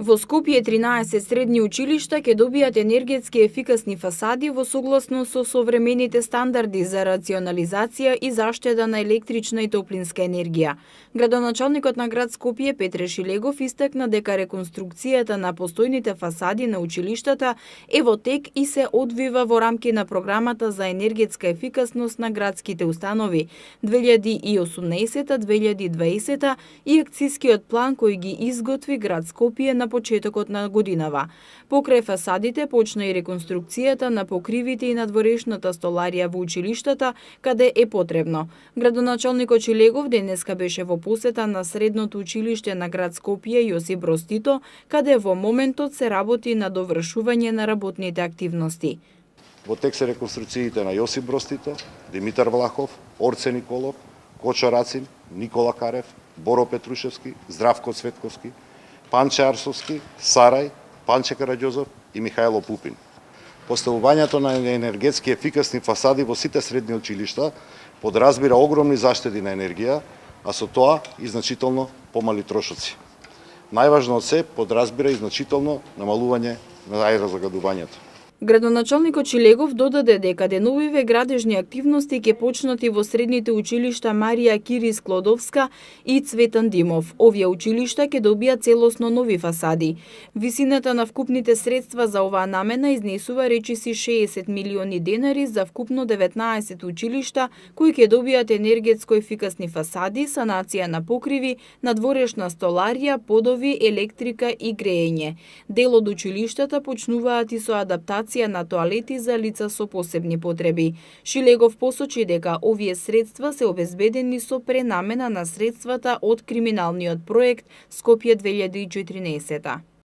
Во Скопје 13 средни училишта ќе добијат енергетски ефикасни фасади во согласно со современите стандарди за рационализација и заштеда на електрична и топлинска енергија. Градоначалникот на град Скопје Петре Шилегов истакна дека реконструкцијата на постојните фасади на училиштата е во тек и се одвива во рамки на програмата за енергетска ефикасност на градските установи 2018-2020 и акцискиот план кој ги изготви град Скопје на почетокот на годинава. Покрај фасадите почна и реконструкцијата на покривите и надворешната столарија во училиштата каде е потребно. Градоначалникот Шилегов денеска беше во посета на средното училиште на град Скопје Јосип Броз Тито, каде во моментот се работи на довршување на работните активности. Во тек се реконструкциите на Јосип Броз Тито, Димитар Влахов, Орце Николов, Кочо Рацин, Никола Карев, Боро Петрушевски, Здравко Цветковски, Панче Арсовски, Сарај, Панче Караѓозов и Михајло Пупин. Поставувањето на енергетски ефикасни фасади во сите средни училишта подразбира огромни заштеди на енергија, а со тоа и значително помали трошоци. Најважно од се подразбира и значително намалување на аерозагадувањето. Градоначалникот Шилегов додаде дека деновиве градежни активности ќе почнати во средните училишта Марија Кири Склодовска и Цветан Димов. Овие училишта ќе добијат целосно нови фасади. Висината на вкупните средства за оваа намена изнесува речиси 60 милиони денари за вкупно 19 училишта кои ќе добијат енергетско ефикасни фасади, санација на покриви, надворешна столарија, подови, електрика и грејење. Дел од училиштата почнуваат и со адаптација на тоалети за лица со посебни потреби. Шилегов посочи дека овие средства се обезбедени со пренамена на средствата од криминалниот проект Скопје 2014.